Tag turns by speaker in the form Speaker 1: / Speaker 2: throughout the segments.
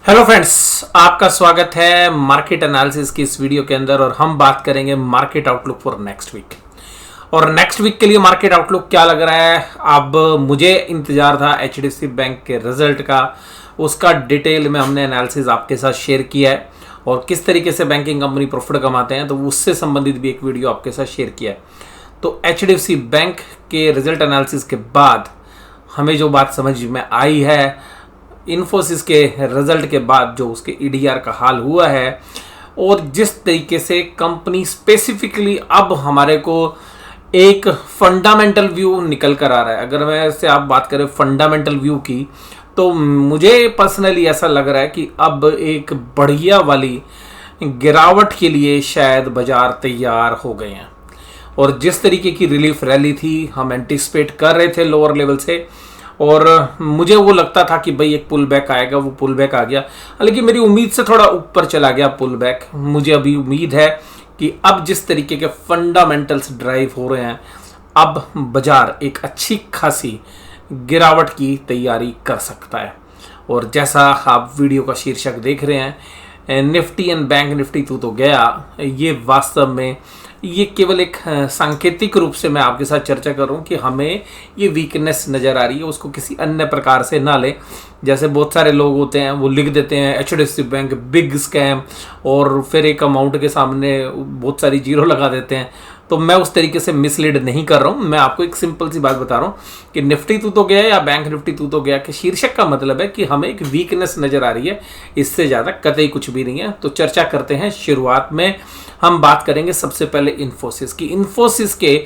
Speaker 1: Hello friends, आपका स्वागत है मार्केट एनालिसिस की इस वीडियो के अंदर। और हम बात करेंगे market outlook for next week. और नेक्स्ट वीक के लिए मार्केट आउटलुक क्या लग रहा है। अब मुझे इंतजार था एचडीएफसी बैंक के रिजल्ट का, उसका डिटेल में हमने एनालिसिस आपके साथ शेयर किया है और किस तरीके से बैंकिंग कंपनी प्रॉफिट कमाते हैं, तो उससे संबंधित भी एक वीडियो आपके साथ शेयर किया है। तो एचडीएफसी बैंक के रिजल्ट एनालिसिस के बाद हमें जो बात समझ में आई है, इन्फोसिस के रिजल्ट के बाद जो उसके ईडीआर का हाल हुआ है और जिस तरीके से कंपनी स्पेसिफिकली अब हमारे को एक फंडामेंटल व्यू निकल कर आ रहा है। अगर मैं इससे आप बात करें फंडामेंटल व्यू की, तो मुझे पर्सनली ऐसा लग रहा है कि अब एक बढ़िया वाली गिरावट के लिए शायद बाजार तैयार हो गए हैं। और जिस तरीके की रिलीफ रैली थी हम एंटिसिपेट कर रहे थे लोअर लेवल से, और मुझे वो लगता था कि भाई एक पुल बैक आएगा, वो पुल बैक आ गया। हालांकि मेरी उम्मीद से थोड़ा ऊपर चला गया पुल बैक। मुझे अभी उम्मीद है कि अब जिस तरीके के फंडामेंटल्स ड्राइव हो रहे हैं, अब बाजार एक अच्छी खासी गिरावट की तैयारी कर सकता है। और जैसा आप वीडियो का शीर्षक देख रहे हैं, निफ्टी एंड बैंक निफ्टी तो गया, ये वास्तव में ये केवल एक सांकेतिक रूप से मैं आपके साथ चर्चा कर रहा हूँ कि हमें ये वीकनेस नज़र आ रही है, उसको किसी अन्य प्रकार से ना ले। जैसे बहुत सारे लोग होते हैं वो लिख देते हैं एचडीएफसी बैंक बिग स्कैम, और फिर एक अमाउंट के सामने बहुत सारी जीरो लगा देते हैं। तो मैं उस तरीके से मिसलीड नहीं कर रहा हूँ। मैं आपको एक सिंपल सी बात बता रहा हूँ कि निफ्टी तो गया या बैंक निफ्टी तो गया के शीर्षक का मतलब है कि हमें एक वीकनेस नज़र आ रही है, इससे ज़्यादा कतई कुछ भी नहीं है। तो चर्चा करते हैं। शुरुआत में हम बात करेंगे सबसे पहले इन्फोसिस की। इन्फोसिस के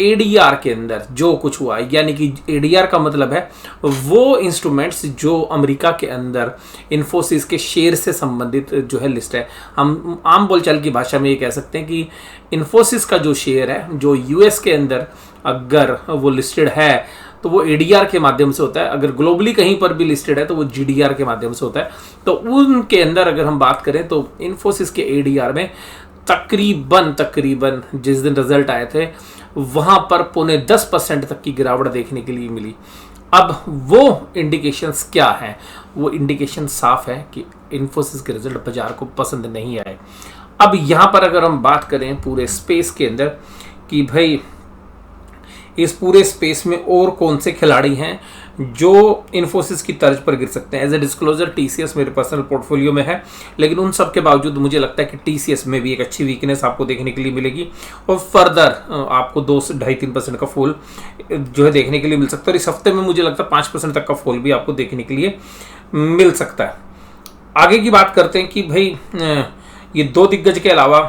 Speaker 1: एडीआर के अंदर जो कुछ हुआ, यानी कि एडीआर का मतलब है वो इंस्ट्रूमेंट्स जो अमेरिका के अंदर इन्फोसिस के शेयर से संबंधित जो है लिस्ट है। हम आम बोलचाल की भाषा में ये कह सकते हैं कि इन्फोसिस का जो शेयर है जो यूएस के अंदर अगर वो लिस्टेड है तो वो एडीआर के माध्यम से होता है। अगर ग्लोबली कहीं पर भी लिस्टेड है तो वो जीडीआर के माध्यम से होता है। तो उनके अंदर अगर हम बात करें तो इन्फोसिस के एडीआर में तकरीबन जिस दिन रिजल्ट आए थे वहां पर 0.5% तक की गिरावट देखने के लिए मिली। अब वो इंडिकेशंस क्या हैं? वो इंडिकेशन साफ है कि इन्फोसिस के रिजल्ट बाजार को पसंद नहीं आए। अब यहां पर अगर हम बात करें पूरे स्पेस के अंदर कि भाई इस पूरे स्पेस में और कौन से खिलाड़ी हैं जो इन्फोसिस की तर्ज पर गिर सकते हैं। एज ए डिस्क्लोजर टीसीएस मेरे पर्सनल पोर्टफोलियो में है, लेकिन उन सब के बावजूद मुझे लगता है कि टीसीएस में भी एक अच्छी वीकनेस आपको देखने के लिए मिलेगी और फर्दर आपको 2 से 2.5-3% का फॉल जो है देखने के लिए मिल सकता है। और इस हफ्ते में मुझे लगता है 5% तक का फॉल भी आपको देखने के लिए मिल सकता है। आगे की बात करते हैं कि भाई ये 2 दिग्गज के अलावा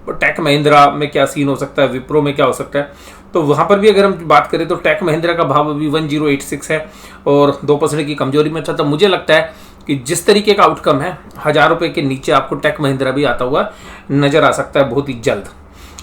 Speaker 1: टेक महिंद्रा में क्या सीन हो सकता है, विप्रो में क्या हो सकता है। तो वहाँ पर भी अगर हम बात करें तो टेक महिंद्रा का भाव अभी 1086 है और 2% की कमजोरी में था। तो मुझे लगता है कि जिस तरीके का आउटकम है 1000 रुपये के नीचे आपको टेक महिंद्रा भी आता हुआ नजर आ सकता है बहुत ही जल्द।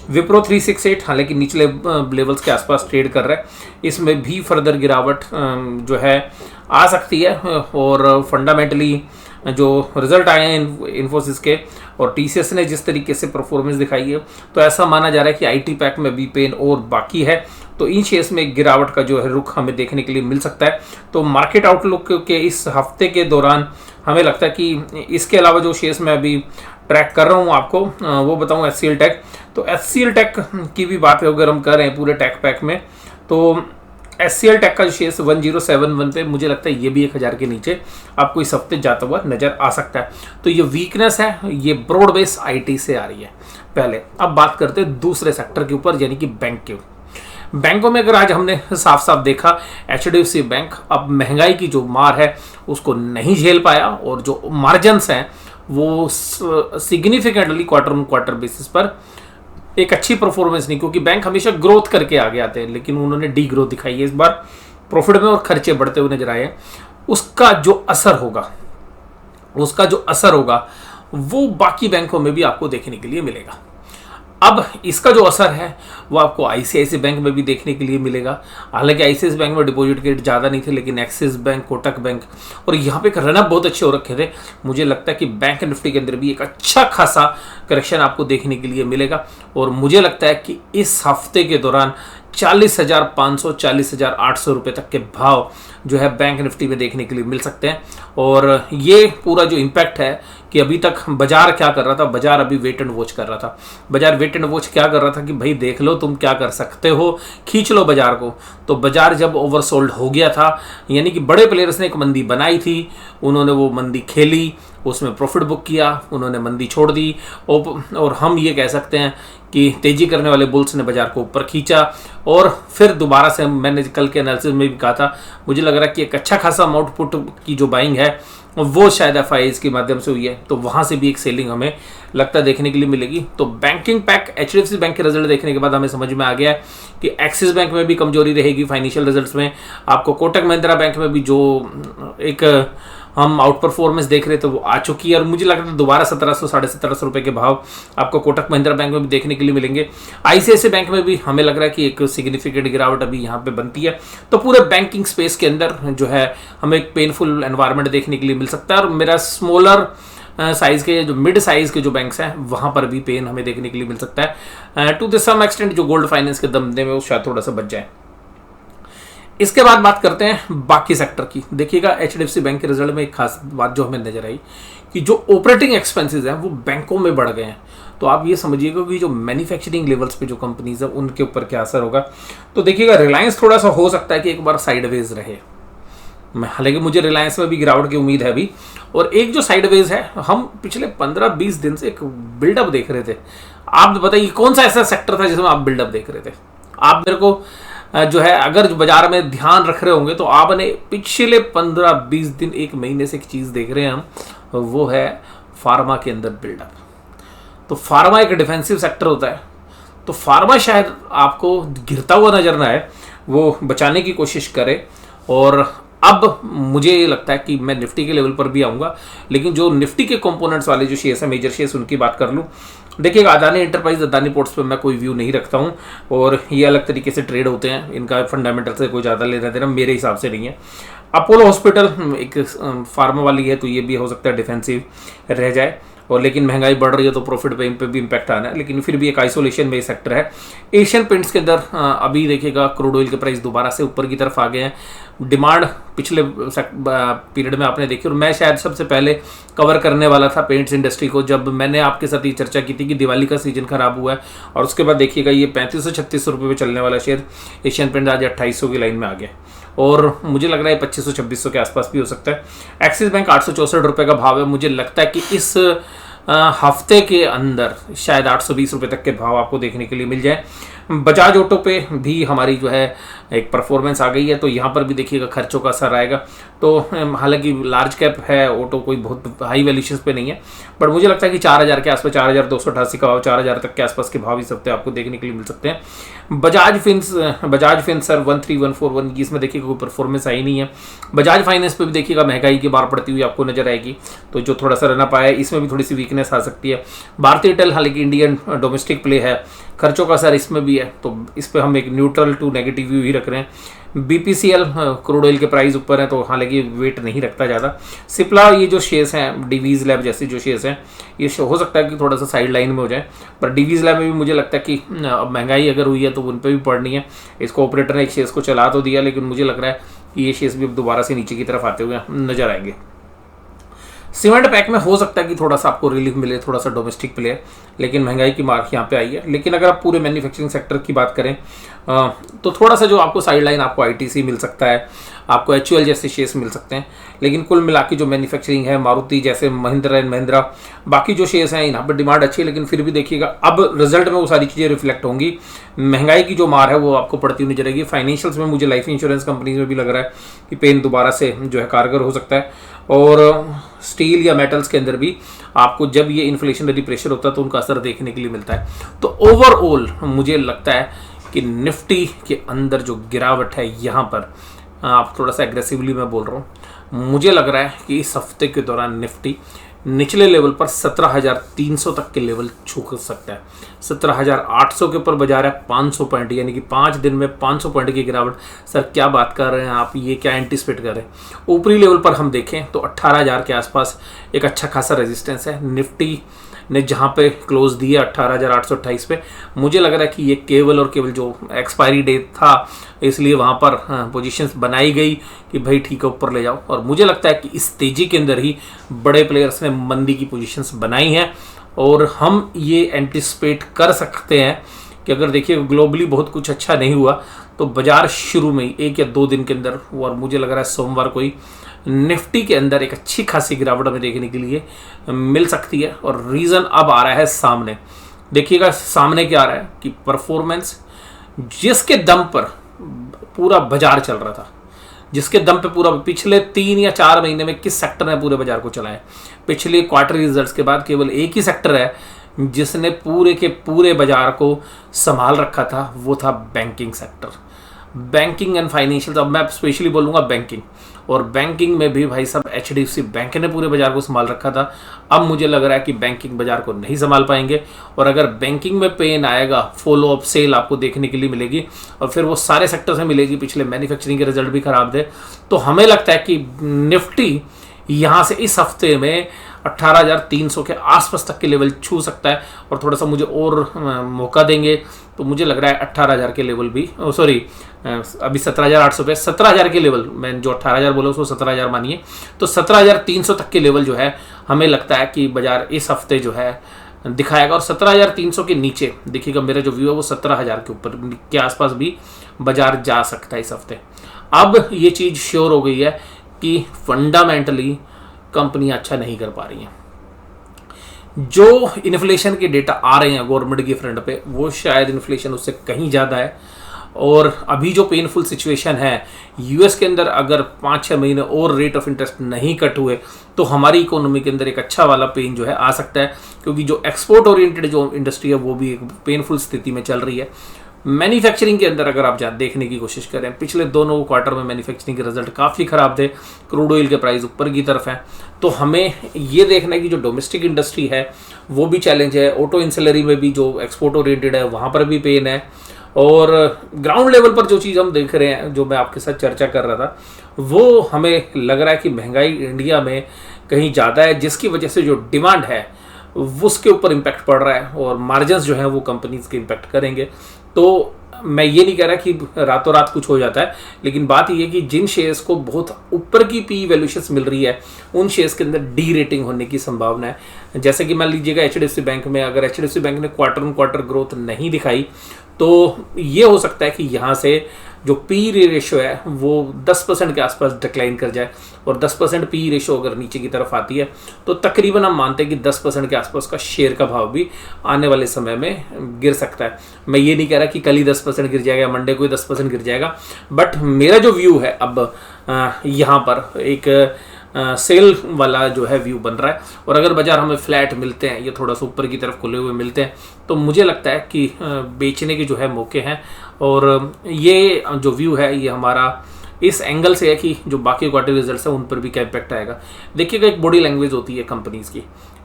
Speaker 1: विप्रो 368 हालांकि निचले लेवल्स के आसपास ट्रेड कर रहा है, इसमें भी फर्दर गिरावट जो है आ सकती है। और फंडामेंटली जो रिजल्ट आए हैं इन्फोसिस के और टीसीएस ने जिस तरीके से परफॉर्मेंस दिखाई है, तो ऐसा माना जा रहा है कि आईटी पैक में भी पेन और बाकी है। तो इन शेयर्स में गिरावट का जो है रुख हमें देखने के लिए मिल सकता है। तो मार्केट आउटलुक के इस हफ्ते के दौरान हमें लगता है कि इसके अलावा जो शेयर्स मैं अभी ट्रैक कर रहा हूँ आपको वो बताऊँ एचसीएल टेक। तो एचसीएल टेक की भी बात अगर हम कर रहे हैं पूरे टेक पैक में, तो एचसीएल टेक का जो शेयर 1071 पे मुझे लगता है ये भी 1000 के नीचे आपको इस हफ्ते जाता हुआ नजर आ सकता है। तो ये वीकनेस है, ये ब्रॉड बेस आईटी से आ रही है पहले। अब बात करते हैं दूसरे सेक्टर के ऊपर, यानी कि बैंक के। बैंकों में अगर आज हमने साफ साफ देखा एचडीएफसी बैंक अब महंगाई की जो मार है उसको नहीं झेल पाया और जो मार्जिन्स हैं वो significantly quarter on quarter basis पर एक अच्छी परफॉर्मेंस नहीं, क्योंकि बैंक हमेशा ग्रोथ करके आगे आते हैं लेकिन उन्होंने डी ग्रोथ दिखाई है इस बार प्रॉफिट में और खर्चे बढ़ते हुए नजर आए हैं। उसका जो असर होगा वो बाकी बैंकों में भी आपको देखने के लिए मिलेगा। अब इसका जो असर है वो आपको आईसीआईसी बैंक में भी देखने के लिए मिलेगा। हालांकि आईसीआईसी बैंक में डिपॉजिट रेट ज़्यादा नहीं थे, लेकिन एक्सिस बैंक, कोटक बैंक और यहाँ पे रनअप बहुत अच्छे हो रखे थे। मुझे लगता है कि बैंक निफ्टी के अंदर भी एक अच्छा खासा करेक्शन आपको देखने के लिए मिलेगा। और मुझे लगता है कि इस हफ्ते के दौरान 40,500 40,800 रुपये तक के भाव जो है बैंक निफ्टी में देखने के लिए मिल सकते हैं। और ये पूरा जो इम्पैक्ट है कि अभी तक बाजार क्या कर रहा था, बाजार अभी वेट एंड वॉच कर रहा था। बाजार वेट एंड वॉच क्या कर रहा था कि भाई देख लो तुम क्या कर सकते हो, खींच लो बाजार को। तो बाजार जब ओवरसोल्ड हो गया था, यानी कि बड़े प्लेयर्स ने एक मंदी बनाई थी, उन्होंने वो मंदी खेली, उसमें प्रॉफिट बुक किया, उन्होंने मंदी छोड़ दी, और हम ये कह सकते हैं कि तेजी करने वाले बुल्स ने बाजार को ऊपर खींचा। और फिर दोबारा से मैंने कल के एनालिसिस में भी कहा था, मुझे लग रहा है कि एक अच्छा खासा आउटपुट की जो बाइंग है वो शायद एफआईआईज के माध्यम से हुई है, तो वहां से भी एक सेलिंग हमें लगता है देखने के लिए मिलेगी। तो बैंकिंग पैक एचडीएफसी बैंक के रिजल्ट देखने के बाद हमें समझ में आ गया है कि एक्सिस बैंक में भी कमजोरी रहेगी फाइनेंशियल रिजल्ट्स में। आपको कोटक महिंद्रा बैंक में भी जो एक हम आउट परफॉर्मेंस देख रहे थे वो आ चुकी है, और मुझे लग रहा है दोबारा 1700 साढ़े 1700 रुपए के भाव आपको कोटक महिंद्रा बैंक में भी देखने के लिए मिलेंगे। आईसीआईसीआई बैंक में भी हमें लग रहा है कि एक सिग्निफिकेंट गिरावट अभी यहाँ पे बनती है। तो पूरे बैंकिंग स्पेस के अंदर जो है हमें एक पेनफुल एनवायरनमेंट देखने के लिए मिल सकता है। और मेरा स्मॉलर साइज के जो मिड साइज के जो बैंक्स हैं वहां पर भी पेन हमें देखने के लिए मिल सकता है। टू द सम एक्सटेंट जो गोल्ड फाइनेंस के दमदे में वो शायद थोड़ा सा बच जाए। इसके बाद बात करते हैं बाकी सेक्टर की। देखिएगा एचडीएफसी बैंक के रिजल्ट में एक खास बात जो हमें नजर आई कि जो ऑपरेटिंग एक्सपेंसेस हैं वो बैंकों में बढ़ गए हैं। तो आप ये समझिएगा कि जो मैन्युफैक्चरिंग लेवल्स पे जो कंपनीज है उनके ऊपर क्या असर होगा। तो देखिएगा रिलायंस थोड़ा सा हो सकता है कि एक बार साइडवेज रहे, हालांकि मुझे रिलायंस में भी गिरावट की उम्मीद है अभी। और एक जो साइडवेज है, हम पिछले 15-20 दिन से एक बिल्डअप देख रहे थे। आप बताइए कौन सा ऐसा सेक्टर था जिसमें आप बिल्डअप देख रहे थे? आप मेरे को जो है अगर जो बाजार में ध्यान रख रहे होंगे तो आपने पिछले 15-20 दिन, एक महीने से एक चीज देख रहे हैं हम, वो है फार्मा के अंदर बिल्डअप। तो फार्मा एक डिफेंसिव सेक्टर होता है, तो फार्मा शायद आपको गिरता हुआ नजर ना आए, वो बचाने की कोशिश करे। और अब मुझे ये लगता है कि मैं निफ्टी के लेवल पर भी आऊँगा, लेकिन जो निफ्टी के कंपोनेंट्स वाले जो शेयर्स हैं, मेजर शेयर्स, उनकी बात कर लूँ। देखिएगा अदानी एंटरप्राइज, अदानी पोर्ट्स पे मैं कोई व्यू नहीं रखता हूँ, और ये अलग तरीके से ट्रेड होते हैं, इनका फंडामेंटल से कोई ज़्यादा लेना देना मेरे हिसाब से नहीं है। अपोलो हॉस्पिटल एक फार्मा वाली है, तो ये भी हो सकता है डिफेंसिव रह जाए। और लेकिन महंगाई बढ़ रही है तो प्रॉफिट पे भी इम्पैक्ट आना है, लेकिन फिर भी एक आइसोलेशन में सेक्टर है। एशियन पेंट्स के अंदर अभी देखिएगा क्रूड ऑयल के प्राइस दोबारा से ऊपर की तरफ आ गए हैं। डिमांड पिछले पीरियड में आपने देखी, और मैं शायद सबसे पहले कवर करने वाला था पेंट्स इंडस्ट्री को, जब मैंने आपके साथ ये चर्चा की थी कि दिवाली का सीजन खराब हुआ है। और उसके बाद देखिएगा ये 3500-3600 रुपये में चलने वाला शेयर एशियन पेंट आज 2800 की लाइन में आ गया, और मुझे लग रहा है 2500-2600 के आसपास भी हो सकता है। एक्सिस बैंक 864 रुपये का भाव है। मुझे लगता है कि इस हफ्ते के अंदर शायद 820 रुपये तक के भाव आपको देखने के लिए मिल जाए। बजाज ऑटो पे भी हमारी जो है एक परफॉर्मेंस आ गई है, तो यहाँ पर भी देखिएगा खर्चों का असर आएगा। तो हालांकि लार्ज कैप है ऑटो, कोई बहुत हाई वैल्यूशंस पे नहीं है, बट मुझे लगता है कि 4000 के आसपास, 4288 का भाव, 4000 तक के आसपास के भाव इस हफ्ते आपको देखने के लिए मिल सकते हैं। बजाज फिंस सर 13141 की, इसमें देखिएगा कोई परफॉर्मेंस आई नहीं है। बजाज फाइनेंस पे भी देखिएगा महंगाई की बार पड़ती हुई आपको नजर आएगी, तो जो थोड़ा सा रन पाया है इसमें भी थोड़ी सी वीकनेस आ सकती है। भारतीय एयरटेल हालांकि इंडियन डोमेस्टिक प्ले है, खर्चों का असर इसमें भी है, तो इस पे हम एक न्यूट्रल टू नेगेटिव व्यू ही रख रहे हैं। बीपीसीएल क्रूड ऑयल के प्राइस ऊपर है, तो हालांकि वेट नहीं रखता ज़्यादा। सिप्ला, ये जो शेयर्स हैं, डिवीज लैब जैसे जो शेयर्स हैं, ये हो सकता है कि थोड़ा सा साइड लाइन में हो जाए, पर डिवीज लैब में भी मुझे लगता है कि अब महंगाई अगर हुई है तो उन पर भी पड़नी है। इसको ऑपरेटर ने एक शेयर्स को चला तो दिया, लेकिन मुझे लग रहा है कि ये शेयर्स भी अब दोबारा से नीचे की तरफ आते हुए नजर आएंगे। सीमेंट पैक में हो सकता है कि थोड़ा सा आपको रिलीफ मिले, थोड़ा सा डोमेस्टिक प्ले, लेकिन महंगाई की मार्क यहाँ पे आई है। लेकिन अगर आप पूरे मैन्युफैक्चरिंग सेक्टर की बात करें तो थोड़ा सा जो आपको साइड लाइन, आपको आईटीसी मिल सकता है, आपको एचयूएल जैसे शेयर्स मिल सकते हैं, लेकिन कुल मिला के जो मैन्युफैक्चरिंग है, मारुति जैसे, महिंद्रा एंड महिंद्रा, बाकी जो शेयर्स हैं यहाँ पर डिमांड अच्छी है, लेकिन फिर भी देखिएगा अब रिजल्ट में वो सारी चीज़ें रिफ्लेक्ट होंगी। महंगाई की जो मार है वो आपको पड़ती हुई नजर आएगी। फाइनेंशियल्स में मुझे लाइफ इंश्योरेंस कंपनीज में भी लग रहा है कि पेन दोबारा से जो है कारगर हो सकता है, और स्टील या मेटल्स के अंदर भी आपको जब ये इन्फ्लेशनरी प्रेशर होता है तो उनका असर देखने के लिए मिलता है। तो ओवरऑल मुझे लगता है कि निफ्टी के अंदर जो गिरावट है, यहाँ पर आप थोड़ा सा एग्रेसिवली मैं बोल रहा हूँ, मुझे लग रहा है कि इस हफ्ते के दौरान निफ्टी निचले लेवल पर 17,300 तक के लेवल छू सकता है। 17,800 के ऊपर बाजार है, 500 पॉइंट, यानी कि 5 दिन में 500 पॉइंट की गिरावट। सर क्या बात कर रहे हैं आप, ये क्या एंटिसिपेट कर रहे हैं? ऊपरी लेवल पर हम देखें तो 18,000 के आसपास एक अच्छा खासा रेजिस्टेंस है। निफ्टी ने जहां पे क्लोज दिया 18,828 पे, मुझे लग रहा है कि ये केवल और केवल जो एक्सपायरी डेट था इसलिए वहां पर पोजीशंस बनाई गई कि भाई ठीक है ऊपर ले जाओ। और मुझे लगता है कि इस तेजी के अंदर ही बड़े प्लेयर्स ने मंदी की पोजीशंस बनाई हैं और हम ये एंटिसिपेट कर सकते हैं कि अगर देखिए ग्लोबली बहुत कुछ अच्छा नहीं हुआ तो बाजार शुरू में ही 1 या 2 दिन के अंदर, और मुझे लग रहा है सोमवार को ही निफ्टी के अंदर एक अच्छी खासी गिरावट हमें देखने के लिए मिल सकती है। और रीज़न अब आ रहा है सामने, देखिएगा सामने क्या आ रहा है कि परफॉर्मेंस जिसके दम पर पूरा बाजार चल रहा था, जिसके दम पे पूरा पिछले 3 या 4 महीने में किस सेक्टर ने पूरे बाजार को चलाया? पिछले क्वार्टर रिजल्ट्स के बाद केवल एक ही सेक्टर है जिसने पूरे के पूरे बाजार को संभाल रखा था, वो था banking sector. Banking and financial, अब मैं स्पेशली बोलूँगा बैंकिंग, और बैंकिंग में भी भाई साहब HDFC बैंक ने पूरे बाजार को संभाल रखा था। अब मुझे लग रहा है कि बैंकिंग बाजार को नहीं संभाल पाएंगे, और अगर बैंकिंग में पेन आएगा, फॉलो अप सेल आपको देखने के लिए मिलेगी और फिर वो सारे सेक्टर से मिलेगी। पिछले मैन्युफैक्चरिंग के रिजल्ट भी खराब थे, तो हमें लगता है कि निफ्टी यहाँ से इस हफ्ते में 18,300 के आसपास तक के लेवल छू सकता है, और थोड़ा सा मुझे और मौका देंगे तो मुझे लग रहा है 18,000 के लेवल भी, सॉरी अभी 17,800 पे, 17,000 के लेवल, मैं जो 18,000 बोला उसको 17,000 मानिए, तो 17,300 तक के लेवल जो है हमें लगता है कि बाजार इस हफ्ते जो है दिखाएगा। और 17,300 के नीचे देखिएगा मेरा जो व्यू है वो 17,000 के ऊपर के आसपास भी बाजार जा सकता है इस हफ्ते। अब ये चीज़ श्योर हो गई है कि फंडामेंटली कंपनियां अच्छा नहीं कर पा रही हैं। जो इन्फ्लेशन के डेटा आ रहे हैं गवर्नमेंट की फ्रंट पे, वो शायद इन्फ्लेशन उससे कहीं ज़्यादा है। और अभी जो पेनफुल सिचुएशन है यूएस के अंदर, अगर 5-6 महीने और रेट ऑफ इंटरेस्ट नहीं कट हुए तो हमारी इकोनॉमी के अंदर एक अच्छा वाला पेन जो है आ सकता है, क्योंकि जो एक्सपोर्ट ओरिएंटेड जो इंडस्ट्री है वो भी एक पेनफुल स्थिति में चल रही है। मैन्युफैक्चरिंग के अंदर अगर आप देखने की कोशिश करें, पिछले दोनों क्वार्टर में मैन्युफैक्चरिंग के रिजल्ट काफ़ी ख़राब थे, क्रूड ऑयल के प्राइस ऊपर की तरफ है, तो हमें ये देखना है कि जो डोमेस्टिक इंडस्ट्री है वो भी चैलेंज है। ऑटो इंसलरी में भी जो एक्सपोर्ट ओरिएंटेड है वहाँ पर भी पेन है, और ग्राउंड लेवल पर जो चीज़ हम देख रहे हैं, जो मैं आपके साथ चर्चा कर रहा था, वो हमें लग रहा है कि महंगाई इंडिया में कहीं ज़्यादा है, जिसकी वजह से जो डिमांड है उसके ऊपर इम्पैक्ट पड़ रहा है, और मार्जिन्स जो हैं वो कंपनीज के इम्पैक्ट करेंगे। तो मैं ये नहीं कह रहा कि रातों रात कुछ हो जाता है, लेकिन बात ये है कि जिन शेयर्स को बहुत ऊपर की पी वैल्यूएशंस मिल रही है उन शेयर्स के अंदर डी रेटिंग होने की संभावना है। जैसे कि मान लीजिएगा HDFC बैंक में, अगर HDFC बैंक ने क्वार्टर ऑन क्वार्टर ग्रोथ नहीं दिखाई तो ये हो सकता है कि यहाँ से जो पी रेशियो है वो 10% के आसपास डिक्लाइन कर जाए, और 10% पी रेशियो अगर नीचे की तरफ आती है तो तकरीबन हम मानते हैं कि 10% के आसपास का शेयर का भाव भी आने वाले समय में गिर सकता है। मैं ये नहीं कह रहा कि कल ही 10% गिर जाएगा, मंडे को ही 10% गिर जाएगा, बट मेरा जो व्यू है अब यहाँ पर एक सेल वाला जो है व्यू बन रहा है। और अगर बाजार हमें फ्लैट मिलते हैं, ये थोड़ा सा ऊपर की तरफ खुले हुए मिलते हैं, तो मुझे लगता है कि बेचने के जो है मौके हैं। और ये जो व्यू है ये हमारा इस एंगल से है कि जो बाकी क्वार्टर रिजल्ट्स हैं उन पर भी क्या इम्पैक्ट आएगा। देखिएगा एक बॉडी लैंग्वेज होती है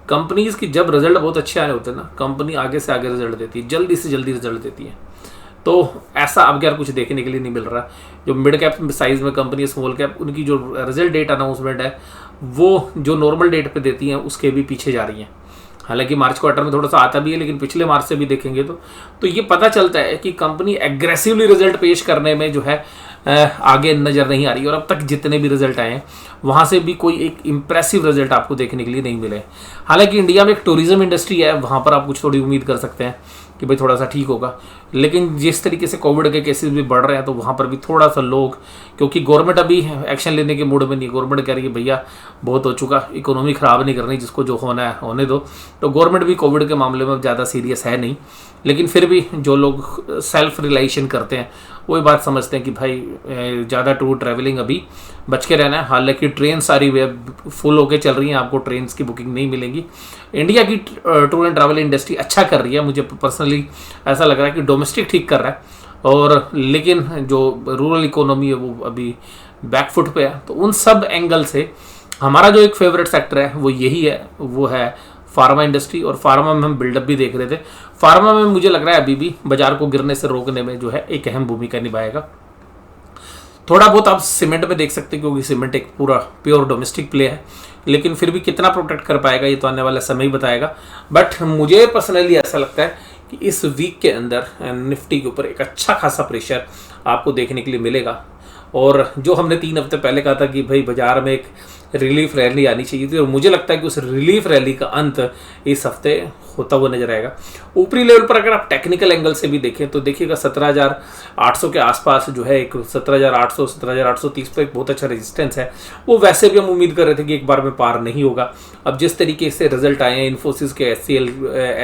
Speaker 1: कंपनीज की जब रिजल्ट बहुत अच्छे आए होते हैं ना, कंपनी आगे से आगे रिजल्ट देती है, जल्दी से जल्दी रिजल्ट देती है। तो ऐसा अब यार कुछ देखने के लिए नहीं मिल रहा। जो मिड कैप साइज में कंपनी है, स्मॉल कैप, उनकी जो रिजल्ट डेट अनाउंसमेंट है वो जो नॉर्मल डेट पे देती हैं उसके भी पीछे जा रही हैं। हालांकि मार्च क्वार्टर में थोड़ा सा आता भी है, लेकिन पिछले मार्च से भी देखेंगे तो ये पता चलता है कि कंपनी एग्रेसिवली रिजल्ट पेश करने में जो है आगे नज़र नहीं आ रही। और अब तक जितने भी रिजल्ट आए हैं वहाँ से भी कोई एक इम्प्रेसिव रिजल्ट आपको देखने के लिए नहीं मिले। हालांकि इंडिया में एक टूरिज्म इंडस्ट्री है, वहाँ पर आप कुछ थोड़ी उम्मीद कर सकते हैं कि भाई थोड़ा सा ठीक होगा, लेकिन जिस तरीके से कोविड के केसेस भी बढ़ रहे हैं तो वहाँ पर भी थोड़ा सा लोग, क्योंकि गवर्नमेंट अभी एक्शन लेने के मूड में नहीं, गवर्नमेंट कह रही है भैया बहुत हो चुका, इकोनॉमी ख़राब नहीं करनी, जिसको जो होना है होने दो। तो गवर्नमेंट भी कोविड के मामले में ज़्यादा सीरियस है नहीं, लेकिन फिर भी जो लोग सेल्फ रिलाइजेशन करते हैं वही बात समझते हैं कि भाई ज़्यादा टूर ट्रैवलिंग अभी बच के रहना है। हालांकि ट्रेन सारी वे फुल होके चल रही हैं, आपको ट्रेन की बुकिंग नहीं मिलेंगी। इंडिया की टूर एंड ट्रैवल इंडस्ट्री अच्छा कर रही है, मुझे पर्सनली ऐसा लग रहा है कि डोमेस्टिक ठीक कर रहा है, और लेकिन जो रूरल इकोनॉमी है वो अभी बैकफुट पे है। तो उन सब एंगल से हमारा जो एक फेवरेट सेक्टर है वो यही है, वो है फार्मा इंडस्ट्री। और फार्मा में हम बिल्डअप भी देख रहे थे। फार्मा में मुझे लग रहा है अभी भी बाजार को गिरने से रोकने में जो है एक अहम भूमिका निभाएगा। थोड़ा बहुत आप सीमेंट में देख सकते हैं क्योंकि सीमेंट एक पूरा प्योर डोमेस्टिक प्ले है, लेकिन फिर भी कितना प्रोटेक्ट कर पाएगा ये तो आने वाला समय ही बताएगा। बट मुझे पर्सनली ऐसा लगता है कि इस वीक के अंदर निफ्टी के ऊपर एक अच्छा खासा प्रेशर आपको देखने के लिए मिलेगा। और जो हमने 3 हफ्ते पहले कहा था कि भाई बाजार में एक रिलीफ रैली आनी चाहिए थी, और मुझे लगता है कि उस रिलीफ रैली का अंत इस हफ्ते होता हुआ नजर आएगा। ऊपरी लेवल पर अगर आप टेक्निकल एंगल से भी देखें तो देखिएगा 17,800 के आसपास जो है एक 17,800 17,830 पर एक बहुत अच्छा रेजिस्टेंस है। वो वैसे भी हम उम्मीद कर रहे थे कि एक बार में पार नहीं होगा। अब जिस तरीके से रिजल्ट आए हैं इन्फोसिस के, HCL,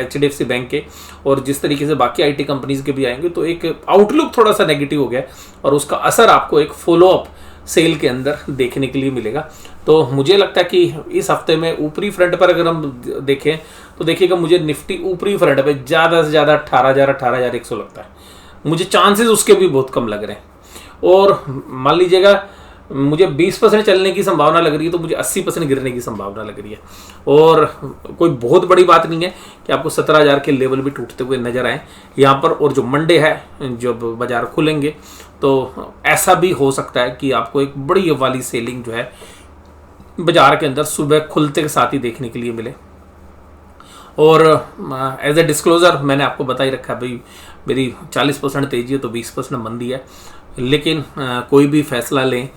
Speaker 1: HDFC बैंक के, और जिस तरीके से बाकी IT कंपनीज के भी आएंगे, तो एक आउटलुक थोड़ा सा नेगेटिव हो गया और उसका असर आपको एक फॉलोअप सेल के अंदर देखने के लिए मिलेगा। तो मुझे लगता है कि इस हफ्ते में ऊपरी फ्रंट पर अगर हम देखें तो देखिएगा मुझे निफ्टी ऊपरी फ्रंट पे ज़्यादा से ज़्यादा 18,100 लगता है। मुझे चांसेस उसके भी बहुत कम लग रहे हैं। और मान लीजिएगा मुझे 20% चलने की संभावना लग रही है, तो मुझे 80% गिरने की संभावना लग रही है। और कोई बहुत बड़ी बात नहीं है कि आपको 17,000 के लेवल भी टूटते हुए नजर आए यहाँ पर। और जो मंडे है, जब बाजार खुलेंगे, तो ऐसा भी हो सकता है कि आपको एक बड़ी वाली सेलिंग जो है बाजार के अंदर सुबह खुलते के साथ ही देखने के लिए मिले। और एज ए डिस्क्लोजर मैंने आपको बता ही रखा है भाई, मेरी 40% तेजी है तो 20% मंदी है। लेकिन कोई भी फैसला लें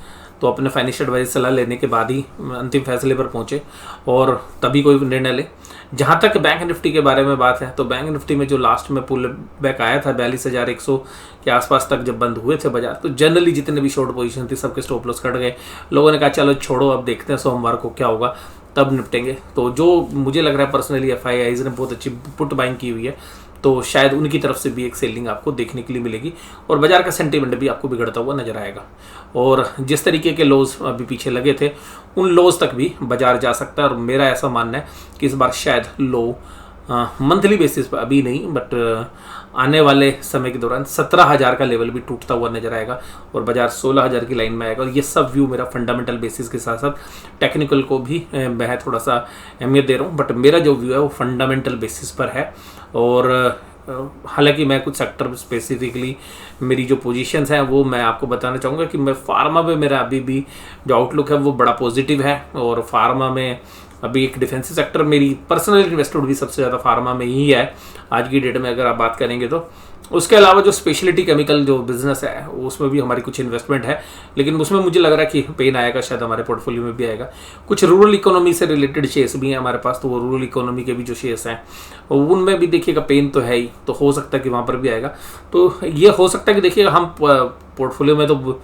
Speaker 1: तो अपने फाइनेंशियल एडवाइजर सलाह लेने के बाद ही अंतिम फैसले पर पहुंचे और तभी कोई निर्णय ले। जहां तक बैंक निफ्टी के बारे में बात है, तो बैंक निफ्टी में जो लास्ट में पुल बैक आया था 42,100 के आसपास तक जब बंद हुए थे बाजार, तो जनरली जितने भी शॉर्ट पोजीशन थी सबके स्टॉप लॉस कट गए। लोगों ने कहा चलो छोड़ो, अब देखते हैं सोमवार को क्या होगा, तब निपटेंगे। तो जो मुझे लग रहा है पर्सनली FIIs ने बहुत अच्छी पुट बाइंग की हुई है, तो शायद उनकी तरफ से भी एक सेलिंग आपको देखने के लिए मिलेगी और बाजार का सेंटीमेंट भी आपको बिगड़ता हुआ नजर आएगा। और जिस तरीके के लोज अभी पीछे लगे थे, उन लोज तक भी बाजार जा सकता है। और मेरा ऐसा मानना है कि इस बार शायद लो मंथली बेसिस पर अभी नहीं, बट आने वाले समय के दौरान 17,000 का लेवल भी टूटता हुआ नजर आएगा और बाजार 16,000 की लाइन में आएगा। और ये सब व्यू मेरा फंडामेंटल बेसिस के साथ साथ टेक्निकल को भी मैं थोड़ा सा अहमियत दे रहा हूँ, बट मेरा जो व्यू है वो फंडामेंटल बेसिस पर है। और हालांकि मैं कुछ सेक्टर स्पेसिफिकली मेरी जो पोजीशंस हैं वो मैं आपको बताना चाहूँगा कि मैं फार्मा में मेरा अभी भी जो आउटलुक है वो बड़ा पॉजिटिव है। और फार्मा में अभी एक डिफेंसिव सेक्टर, मेरी पर्सनल इन्वेस्टमेंट भी सबसे ज़्यादा फार्मा में ही है आज की डेट में अगर आप बात करेंगे तो। उसके अलावा जो स्पेशलिटी केमिकल जो बिजनेस है उसमें भी हमारी कुछ इन्वेस्टमेंट है, लेकिन उसमें मुझे लग रहा है कि पेन आएगा, शायद हमारे पोर्टफोलियो में भी आएगा। कुछ रूरल इकोनॉमी से रिलेटेड शेयर्स भी हैं हमारे पास, तो वो रूरल इकोनॉमी के भी जो शेयर्स हैं उनमें भी देखिएगा पेन तो है ही, तो हो सकता है कि वहाँ पर भी आएगा। तो ये हो सकता है कि देखिएगा हम पोर्टफोलियो में तो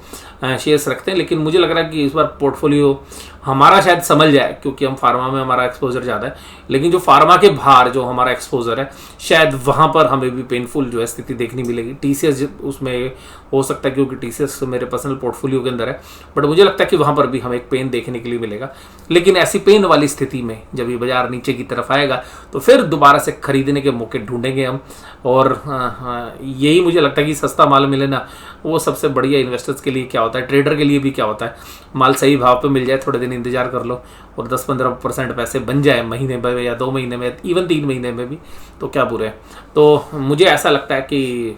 Speaker 1: शेयर्स रखते हैं, लेकिन मुझे लग रहा है कि इस बार पोर्टफोलियो हमारा शायद संभल जाए, क्योंकि हम फार्मा में हमारा एक्सपोजर ज़्यादा है। लेकिन जो फार्मा के बाहर जो हमारा एक्सपोजर है, शायद वहाँ पर हमें भी पेनफुल जो है स्थिति देखने मिलेगी। TCS उसमें हो सकता है, क्योंकि TCS मेरे पर्सनल पोर्टफोलियो के अंदर है, बट मुझे लगता है कि वहाँ पर भी हमें एक पेन देखने के लिए मिलेगा। लेकिन ऐसी पेन वाली स्थिति में जब ये बाजार नीचे की तरफ आएगा तो फिर दोबारा से खरीदने के मौके ढूंढेंगे हम। और यही मुझे लगता है कि सस्ता माल मिले ना, वो सबसे बढ़िया इन्वेस्टर्स के लिए क्या होता है, ट्रेडर के लिए भी क्या होता है। माल सही भाव पे मिल जाए, थोड़े दिन इंतजार कर लो और 10-15% पैसे बन जाए महीने में या 2 महीने में, इवन 3 महीने में भी, तो क्या बुरे है। तो मुझे ऐसा लगता है कि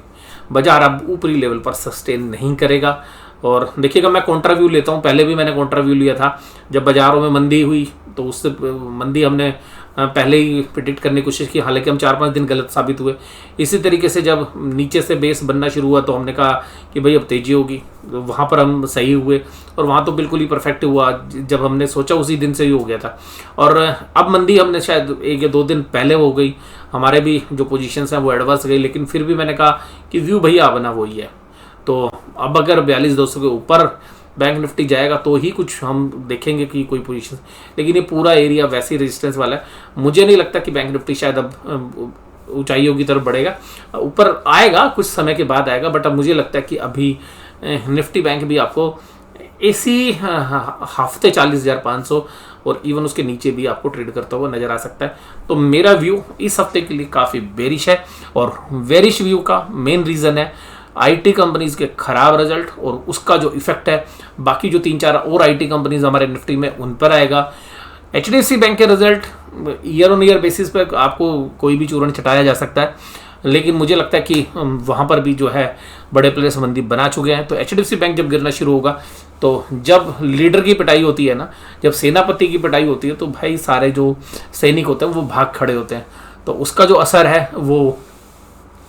Speaker 1: बाजार अब ऊपरी लेवल पर सस्टेन नहीं करेगा। और देखिएगा मैं कॉन्ट्राव्यू लेता हूँ, पहले भी मैंने कॉन्ट्राव्यू लिया था जब बाजारों में मंदी हुई, तो उससे मंदी हमने पहले ही प्रिडिक्ट करने की कोशिश की, हालांकि हम 4-5 दिन गलत साबित हुए। इसी तरीके से जब नीचे से बेस बनना शुरू हुआ तो हमने कहा कि भाई अब तेजी होगी, तो वहाँ पर हम सही हुए और वहाँ तो बिल्कुल ही परफेक्ट हुआ, जब हमने सोचा उसी दिन से ही हो गया था। और अब मंदी हमने शायद 1 या 2 दिन पहले हो गई, हमारे भी जो पोजीशंस हैं वो एडवांस गई, लेकिन फिर भी मैंने कहा कि व्यू भैया बना वही है। तो अब अगर 42,200 के ऊपर बैंक निफ्टी जाएगा तो ही कुछ हम देखेंगे कि कोई पोजीशन, लेकिन ये पूरा एरिया वैसे ही रेजिस्टेंस वाला है। मुझे नहीं लगता कि बैंक निफ्टी शायद अब ऊंचाइयों की तरफ बढ़ेगा, ऊपर आएगा कुछ समय के बाद आएगा, बट अब मुझे लगता है कि अभी निफ्टी बैंक भी आपको इसी हफ्ते 40,500 और इवन उसके नीचे भी आपको ट्रेड करता हुआ नजर आ सकता है। तो मेरा व्यू इस हफ्ते के लिए काफ़ी बेरिश है, और बेरिश व्यू का मेन रीज़न है IT कंपनीज के खराब रिजल्ट और उसका जो इफेक्ट है बाकी जो 3-4 और IT कंपनीज हमारे निफ्टी में उन पर आएगा। HDFC बैंक के result year on year basis पर आपको कोई भी चूरन चटाया जा सकता है, लेकिन मुझे लगता है कि वहाँ पर भी जो है बड़े प्लेयर्स मंदी बना चुके हैं। तो एचडीएफसी बैंक जब गिरना शुरू होगा, तो जब लीडर की पिटाई होती है ना, जब सेनापति की पिटाई होती है, तो भाई सारे जो सैनिक होते हैं वो भाग खड़े होते हैं। तो उसका जो असर है वो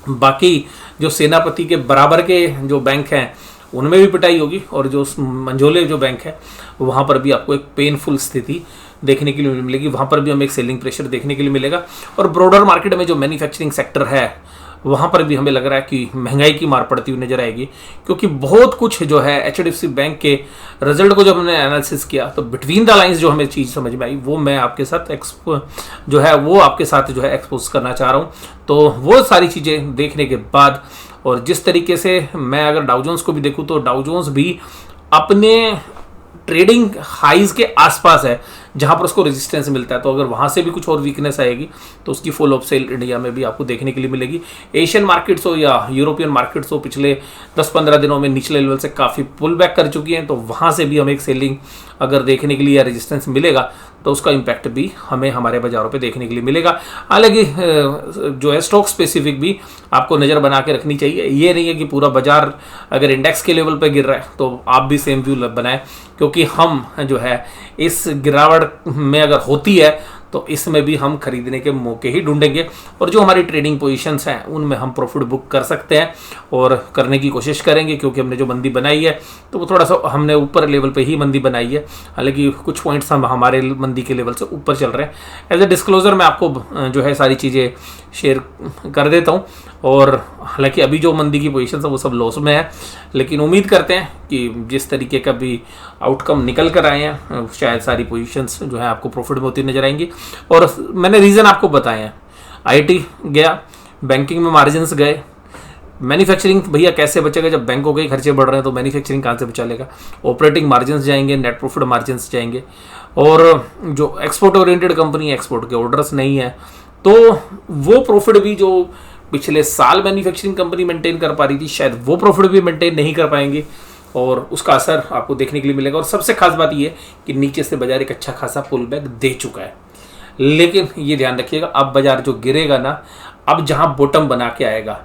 Speaker 1: बाकी जो सेनापति के बराबर के जो बैंक हैं उनमें भी पिटाई होगी, और जो मंझोले जो बैंक है वहाँ पर भी आपको एक पेनफुल स्थिति देखने के लिए मिलेगी। वहाँ पर भी हमें एक सेलिंग प्रेशर देखने के लिए मिलेगा। और ब्रॉडर मार्केट में जो मैन्युफैक्चरिंग सेक्टर है वहाँ पर भी हमें लग रहा है कि महंगाई की मार पड़ती हुई नजर आएगी, क्योंकि बहुत कुछ जो है एचडीएफसी बैंक के रिजल्ट को जब हमने एनालिसिस किया तो बिटवीन द लाइंस जो हमें चीज़ समझ में आई वो मैं आपके साथ एक्सपोज करना चाह रहा हूँ। तो वो सारी चीज़ें देखने के बाद, और जिस तरीके से मैं अगर डाउ जोन्स को भी देखूँ तो डाउ जोन्स भी अपने ट्रेडिंग हाइज के आसपास है जहां पर उसको रेजिस्टेंस मिलता है। तो अगर वहां से भी कुछ और वीकनेस आएगी तो उसकी फुल ऑफ सेल इंडिया में भी आपको देखने के लिए मिलेगी। एशियन मार्केट्स हो या यूरोपियन मार्केट्स हो, पिछले 10-15 दिनों में निचले लेवल से काफ़ी पुल बैक कर चुकी हैं। तो वहां से भी हमें एक सेलिंग अगर देखने के लिए या रेजिस्टेंस मिलेगा तो उसका इम्पैक्ट भी हमें हमारे बाजारों पे देखने के लिए मिलेगा। हालांकि जो है स्टॉक स्पेसिफिक भी आपको नज़र बना के रखनी चाहिए। ये नहीं है कि पूरा बाजार अगर इंडेक्स के लेवल पे गिर रहा है तो आप भी सेम व्यू बनाएं, क्योंकि हम जो है इस गिरावट में अगर होती है तो इसमें भी हम खरीदने के मौके ही ढूंढेंगे, और जो हमारी ट्रेडिंग पोजीशंस हैं उनमें हम प्रॉफिट बुक कर सकते हैं और करने की कोशिश करेंगे, क्योंकि हमने जो मंदी बनाई है तो वो थोड़ा सा हमने ऊपर लेवल पे ही मंदी बनाई है। हालांकि कुछ पॉइंट्स हम हमारे मंदी के लेवल से ऊपर चल रहे हैं। एज ए डिस्क्लोजर मैं आपको जो है सारी चीज़ें शेयर कर देता हूँ, और हालांकि अभी जो मंदी की पोजीशन है वो सब लॉस में है, लेकिन उम्मीद करते हैं कि जिस तरीके का भी आउटकम निकल कर आए हैं शायद सारी पोजीशंस जो है आपको प्रॉफिट में होती नजर आएंगी। और मैंने रीज़न आपको बताए हैं, आईटी गया, बैंकिंग में मार्जिन्स गए, मैन्युफैक्चरिंग भैया कैसे बचेगा जब बैंकों के खर्चे बढ़ रहे हैं, तो मैन्युफैक्चरिंग कहाँ से बचा लेगा। ऑपरेटिंग मार्जिन्स जाएंगे, नेट प्रॉफिट मार्जिन्स जाएंगे, और जो एक्सपोर्ट ओरिएंटेड कंपनी, एक्सपोर्ट के ऑर्डर्स नहीं है तो वो प्रॉफिट भी जो पिछले साल मैन्युफैक्चरिंग कंपनी मेंटेन कर पा रही थी शायद वो प्रॉफिट भी मेंटेन नहीं कर पाएंगे, और उसका असर आपको देखने के लिए मिलेगा। और सबसे खास बात यह कि नीचे से बाजार एक अच्छा खासा पुल बैक दे चुका है, लेकिन ये ध्यान रखिएगा अब बाजार जो गिरेगा ना, अब जहां बॉटम बना के आएगा,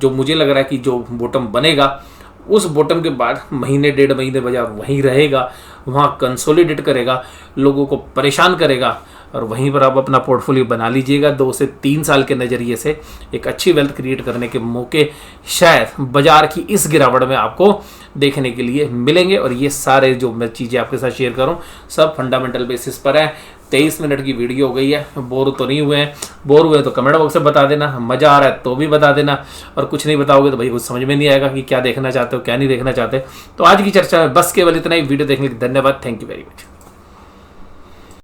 Speaker 1: जो मुझे लग रहा है कि जो बॉटम बनेगा उस बॉटम के बाद महीने 1.5 महीने बाजार वहीं रहेगा, वहां कंसोलिडेट करेगा, लोगों को परेशान करेगा, और वहीं पर आप अपना पोर्टफोलियो बना लीजिएगा। 2 से 3 साल के नज़रिए से एक अच्छी वेल्थ क्रिएट करने के मौके शायद बाजार की इस गिरावट में आपको देखने के लिए मिलेंगे। और ये सारे जो मैं चीज़ें आपके साथ शेयर करूं सब फंडामेंटल बेसिस पर है। 23 मिनट की वीडियो हो गई है, बोर तो नहीं हुए हैं? बोर हुए तो कमेंट बॉक्स में बता देना, मज़ा आ रहा है तो भी बता देना, और कुछ नहीं बताओगे तो भाई कुछ समझ में नहीं आएगा कि क्या देखना चाहते हो क्या नहीं देखना चाहते। तो आज की चर्चा में बस केवल इतना ही। वीडियो देखने के लिए धन्यवाद। Thank you very much.